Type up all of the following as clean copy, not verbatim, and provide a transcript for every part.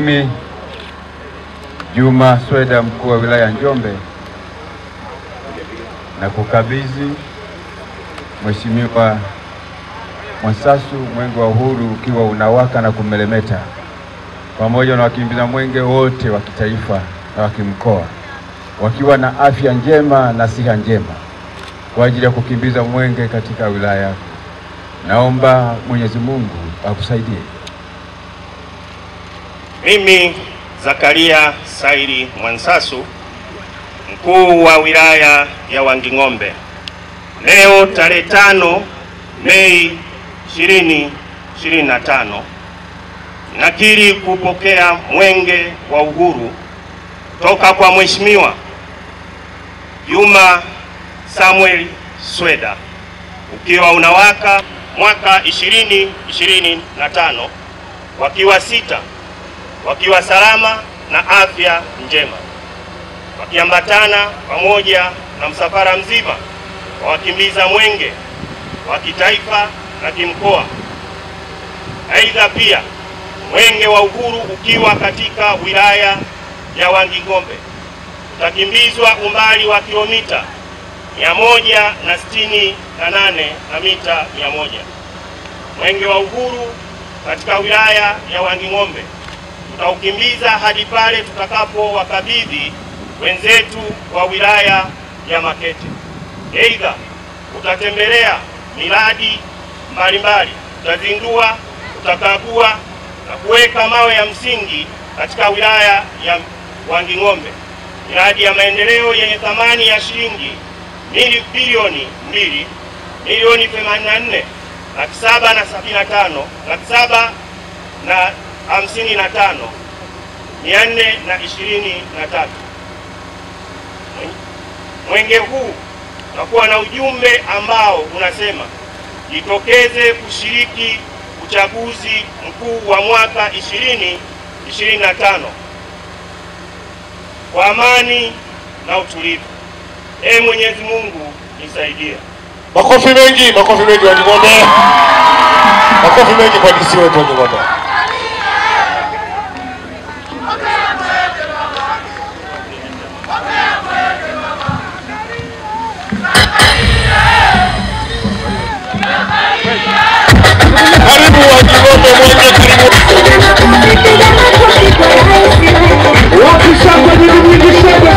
Mimi Juma Sweda, mkuu wa wilaya Njombe, na kukabidhi Mheshimiwa Mwansasu mwenge wa uhuru ukiwa unawaka na kumelemeta, pamoja na wakimbiza mwenge wote wa kitaifa na wa kimkoa, wakiwa na afya njema na siha njema kwa ajili ya kukimbiza mwenge katika wilaya yako. Naomba Mwenyezi Mungu akusaidie. Mimi Zakaria Sairi Mwansasu, mkuu wa wilaya ya Wanging'ombe, leo tarehe 5 Mei 2025 nakiri kupokea mwenge wa uhuru toka kwa Mheshimiwa Juma Samuel Sweda ukiwa unawaka mwaka 2025, wakiwa sita, wakiwa salama na afya njema, wakiambatana pamoja na msafara mzima wa wakimbiza mwenge wa kitaifa na kimkoa. Aidha pia mwenge wa uhuru ukiwa katika wilaya ya Wanging'ombe utakimbizwa umbali wa kilomita 168 na mita 100. Mwenge wa uhuru katika wilaya ya Wanging'ombe tutaukimbiza hadi pale tutakapo wakabidhi wenzetu wa wilaya ya Makete. Aidha utatembelea miradi mbalimbali, tutazindua, tutakagua na kuweka mawe ya msingi katika wilaya ya Wanging'ombe, miradi ya maendeleo yenye thamani ya shilingi bilioni 2,784,755,423. Mwenge huu utakuwa na ujumbe ambao unasema jitokeze kushiriki uchaguzi mkuu wa mwaka 2025 kwa amani na utulivu. Mwenyezi Mungu nisaidie. Makofi mengi Wanging'ombe. Makofi mengi kwa DC wetu Wanging'ombe. Karibu Wanging'ombe, mwenge karibu. Wakishangwe ni mwingi shangwe.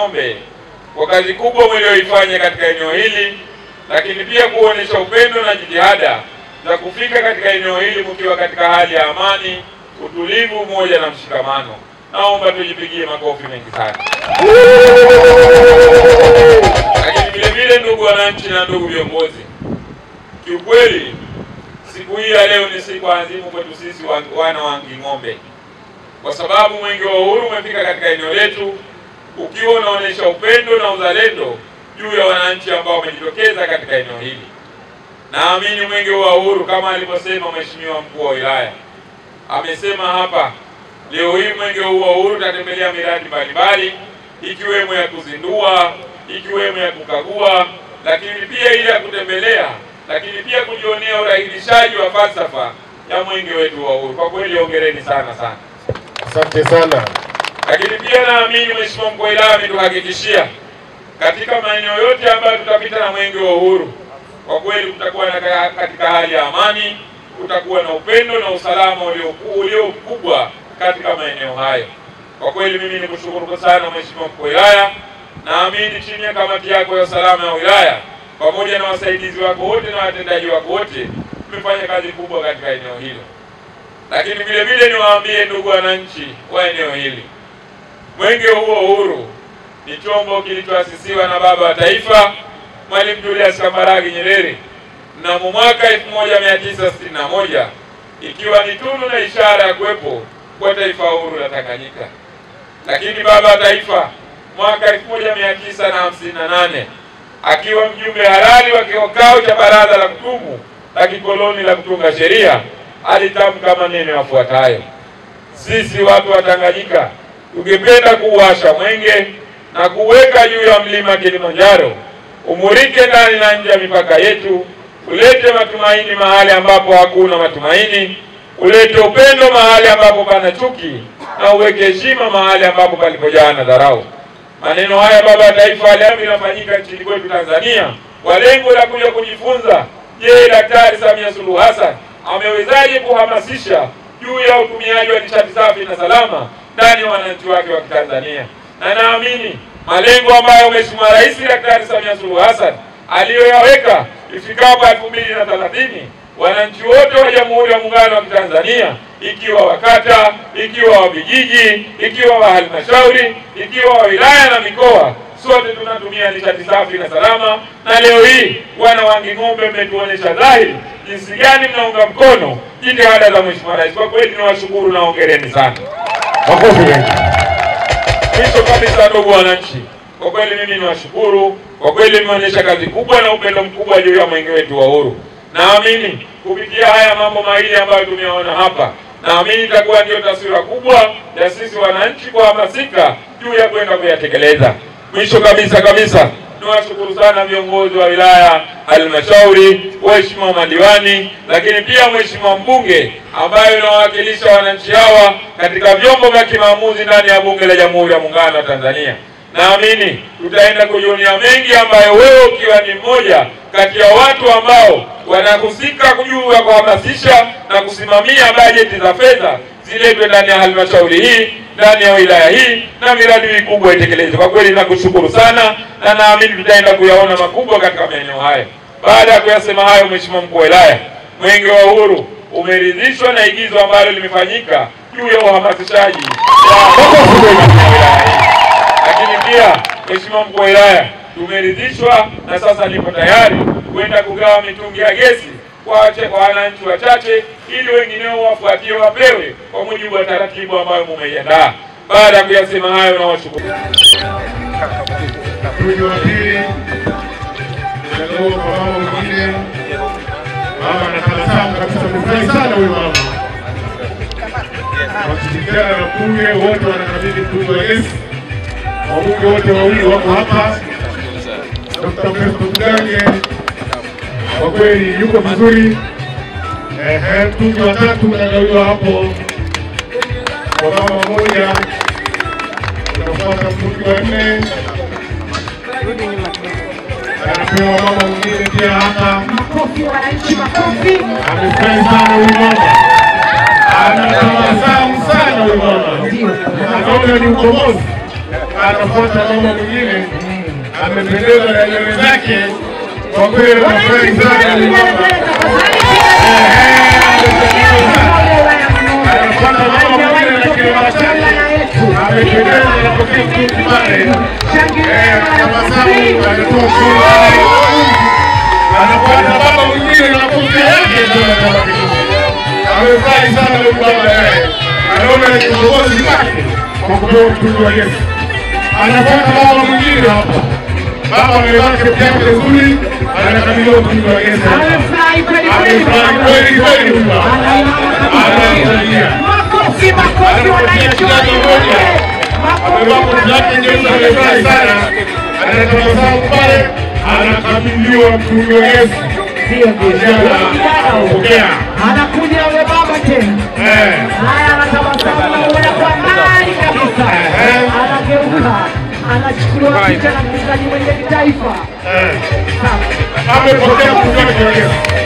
Wanging'ombe kwa kazi kubwa mlioifanya katika eneo hili, lakini pia kuonesha upendo na jitihada za kufika katika eneo hili mkiwa katika hali ya amani, utulivu, umoja na mshikamano. Naomba tujipigie makofi mengi sana. Lakini vile vile, ndugu wananchi na ndugu viongozi, kiukweli siku hii ya leo ni siku adhimu kwetu sisi wana wa Wanging'ombe, kwa sababu Mwenge wa Uhuru umefika katika eneo letu ukiwa unaonesha upendo na uzalendo juu ya wananchi ambao wamejitokeza katika eneo hili. Naamini Mwenge wa Uhuru, kama alivyosema Mheshimiwa Mkuu wa Wilaya, amesema hapa leo hii Mwenge wa Uhuru utatembelea miradi mbalimbali, ikiwemo ya kuzindua, ikiwemo ya kukagua, lakini pia ile ya kutembelea, lakini pia kujionea urahilishaji wa falsafa ya Mwenge wetu wa Uhuru. Kwa kweli hongereni sana sana. Asante sana. Lakini pia naamini Mheshimiwa Mkuu wa Wilaya ametuhakikishia katika maeneo yote ambayo tutapita na Mwenge wa Uhuru, kwa kweli kutakuwa katika hali ya amani, kutakuwa na upendo na usalama ulio mkubwa katika maeneo hayo. Kwa kweli mimi nikushukuru sana Mheshimiwa Mkuu wa Wilaya. Naamini chini ya kamati yako ya usalama ya wilaya pamoja na wasaidizi wako wote na watendaji wako wote mmefanya kazi kubwa katika eneo hilo. Lakini vile vile niwaambie ndugu wananchi wa eneo hili, Mwenge huu wa Uhuru ni chombo kilichoasisiwa na baba wa taifa Mwalimu Julius Kambarage Nyerere mnamo mwaka 1961, ikiwa ni tunu na ishara ya kuwepo kwa taifa huru la Tanganyika. Lakini baba wa taifa mwaka 1958 akiwa mjumbe halali wa kikao cha baraza la kudumu la kikoloni la kutunga sheria alitamka maneno yafuatayo: sisi watu wa Tanganyika tungependa kuwasha mwenge na kuweka juu ya mlima Kilimanjaro, umurike ndani na nje ya mipaka yetu, ulete matumaini mahali ambapo hakuna matumaini, ulete upendo mahali ambapo pana chuki, na uweke heshima mahali ambapo palipojaa na dharau. Maneno haya baba wa taifa leo yanafanyika nchini kwetu Tanzania kwa lengo la kuja kujifunza, je, Daktari Samia Suluhu Hassan amewezaje kuhamasisha juu ya utumiaji wa nishati safi na salama ndani ya wananchi wake wa Tanzania. Na naamini malengo ambayo Mheshimiwa Rais Daktari Samia Suluhu Hassan aliyoyaweka ifikapo 2030, wananchi wote wa Jamhuri ya Muungano wa Tanzania, ikiwa wakata, ikiwa wa vijiji, ikiwa wa halmashauri, ikiwa wa wilaya na mikoa, sote tunatumia nishati safi na salama. Na leo hii wana Wanging'ombe mmetuonesha dhahiri jinsi gani mnaunga mkono jitihada za Mheshimiwa Rais. Kwa kweli niwashukuru na hongereni sana. Makofi mengi. Mwisho kabisa, ndugu wananchi, kwa kweli mimi niwashukuru. Kwa kweli mmeonyesha kazi kubwa na upendo mkubwa juu ya Mwenge wetu wa Uhuru. Naamini kupitia haya mambo mawili ambayo tumeona hapa, naamini itakuwa ndio taswira kubwa ya sisi wananchi kuhamasika juu ya kwenda kuyatekeleza. Mwisho kabisa niwashukuru sana viongozi wa wilaya, halmashauri, waheshimiwa madiwani, lakini pia Mheshimiwa mbunge ambaye anawakilisha wananchi hawa katika vyombo vya kimaamuzi ndani ya Bunge la Jamhuri ya Muungano wa Tanzania. Naamini tutaenda kujionea mengi ambayo wewe ukiwa ni mmoja kati ya watu ambao wanahusika juu ya kuhamasisha na kusimamia bajeti za fedha ziletwe ndani ya halmashauri hii, ndani ya wilaya hii, na miradi mikubwa itekelezwe. Kwa kweli nakushukuru sana, na naamini tutaenda kuyaona makubwa katika maeneo haya. Baada ya kuyasema hayo, Mheshimiwa Mkuu wa Wilaya, Mwenge wa Uhuru umeridhishwa na igizo ambalo limefanyika juu ya uhamasishaji wa wilaya hii. Lakini pia Mheshimiwa Mkuu wa Wilaya, tumeridhishwa na sasa nipo tayari kwenda kugawa mitungi ya gesi kwa wananchi wachache, ili wengineo wafuatie wapewe kwa mujibu wa taratibu ambayo mmeiandaa. Baada ya kuyasema hayo, na washukuru. Mama anatabasamu kabisa, mfurahi sana huyu mama. Washirikiana na bunge wote wanakabidhi mtungi wa gesi. Wabunge wote wawili wako hapa. Dr. Mgange kwa kweli yuko vizuri. Mtungi wa 3 unagawiwa hapo kwa mama mmoja. Unafuata mtungi wa 4. Anapewa mama mwingine pia hapa. Makofi wananchi, makofi. Amefurahi sana huyu mama. Anatabasamu sana huyu mama. Anaona ni ukombozi. anafuata mama mwingine amependeza na nywele zake. Kwa kweli anafurahi sana. Anafuata mama mwingine na kilema chake amependeza na pokea mtungi pale. Tabasamu anatoa sura. Anafuata baba mwingine na kofia yake ndio kama kitu. Amefurahi sana huyu baba yeye. Anaona ni kiongozi wake kwa kupewa mtungi wa Yesu. Anafuata baba mwingine hapa. Baba amevaa kofia yake nzuri, anakabidhiwa mtungi wa Yesu. Amefurahi kweli kweli huyu baba. Anaangalia. Makofi wananchi wa Moja. Amevaa kofia yake nyeusi, amefurahi sana. Anatabasamu pale, anakabidhiwa mtungi wa Yesu. Ndio anapokea. Anakuja yule baba tena. Haya, anatabasamu na kwa mbali kabisa. Anageuka, anachukuliwa picha na mchezaji mwenye kitaifa. Amepokea mtungi wa Yesu.